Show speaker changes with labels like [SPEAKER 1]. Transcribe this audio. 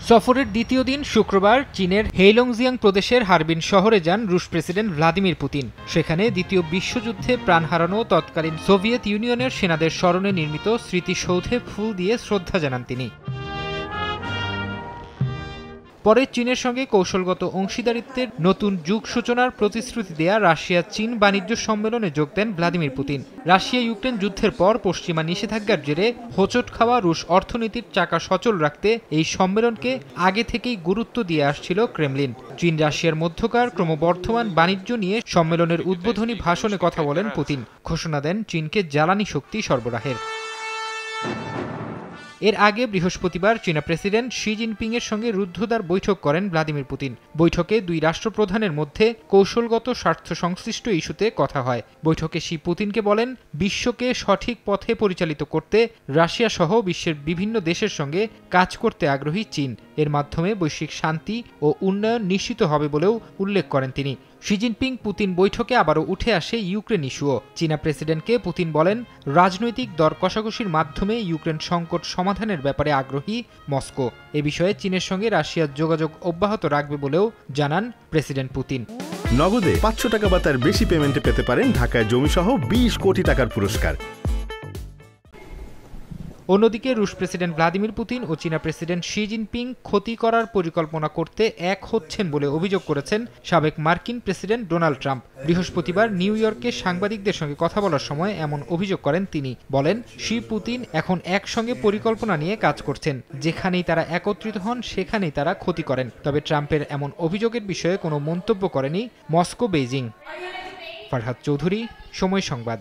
[SPEAKER 1] সফরের দ্বিতীয় দিন শুক্রবার চীনের হেইলংজিয়াং প্রদেশের হারবিন শহরে যান রুশ প্রেসিডেন্ট ভ্লাদিমির পুতিন। সেখানে দ্বিতীয় বিশ্বযুদ্ধে প্রাণ হারানো তৎকালীন সোভিয়েত ইউনিয়নের সেনাদের স্মরণে নির্মিত স্মৃতিসৌধে ফুল দিয়ে শ্রদ্ধা জানান তিনি। পরে চীনের সঙ্গে কৌশলগত অংশীদারিত্বের নতুন যুগ সূচনার প্রতিশ্রুতি দেয়া রাশিয়া চীন বাণিজ্য সম্মেলনে যোগ দেন ভ্লাদিমির পুতিন। রাশিয়া ইউক্রেন যুদ্ধের পর পশ্চিমা নিষেধাজ্ঞার জেরে হোঁচট খাওয়া রুশ অর্থনীতির চাকা সচল রাখতে এই সম্মেলনকে আগে থেকেই গুরুত্ব দিয়ে আসছিল ক্রেমলিন। চীন রাশিয়ার মধ্যকার ক্রমবর্ধমান বাণিজ্য নিয়ে সম্মেলনের উদ্বোধনী ভাষণে কথা বলেন পুতিন। ঘোষণা দেন চীনকে জ্বালানি শক্তি সরবরাহের। এর আগে বৃহস্পতিবার চীনা প্রেসিডেন্ট শি জিনপিং এর সঙ্গে রুদ্ধদ্বার বৈঠক করেন ভ্লাদিমির পুতিন। বৈঠকে দুই রাষ্ট্রপ্রধানের মধ্যে কৌশলগত স্বার্থ সংশ্লিষ্ট ইস্যুতে কথা হয়। বৈঠকে শি পুতিনকে বলেন, বিশ্বকে সঠিক পথে পরিচালিত করতে রাশিয়া সহ বিশ্বের বিভিন্ন দেশের সঙ্গে কাজ করতে আগ্রহী চীন। এর মাধ্যমে বৈশ্বিক শান্তি ও উন্নয়ন নিশ্চিত হবে বলেও উল্লেখ করেন তিনি। শি জিনপিং পুতিন বৈঠকে আবারও উঠে আসে ইউক্রেন ইস্যুও। চীনা প্রেসিডেন্টকে পুতিন বলেন, রাজনৈতিক দর কষাকষির মাধ্যমে ইউক্রেন সংকট সমাধানের ব্যাপারে আগ্রহী মস্কো। এ বিষয়ে চীনের সঙ্গে রাশিয়ার যোগাযোগ অব্যাহত রাখবে বলেও জানান প্রেসিডেন্ট পুতিন।
[SPEAKER 2] নগদে 500 টাকা বা তার বেশি পেমেন্টে পেতে পারেন ঢাকায় জমিসহ 20 কোটি টাকার পুরস্কার।
[SPEAKER 1] অন্যদিকে রুশ প্রেসিডেন্ট ভ্লাদিমির পুতিন ও চীনা প্রেসিডেন্ট শি জিনপিং ক্ষতি করার পরিকল্পনা করতে এক হচ্ছেন বলে অভিযোগ করেছেন সাবেক মার্কিন প্রেসিডেন্ট ডোনাল্ড ট্রাম্প। বৃহস্পতিবার নিউ ইয়র্কে সাংবাদিকদের সঙ্গে কথা বলার সময় এমন অভিযোগ করেন তিনি। বলেন, শি পুতিন এখন একসঙ্গে পরিকল্পনা নিয়ে কাজ করছেন। যেখানেই তারা একত্রিত হন সেখানেই তারা ক্ষতি করেন। তবে ট্রাম্পের এমন অভিযোগের বিষয়ে কোনো মন্তব্য করেনি মস্কো বেইজিং। ফারহাদ চৌধুরী, সময় সংবাদ।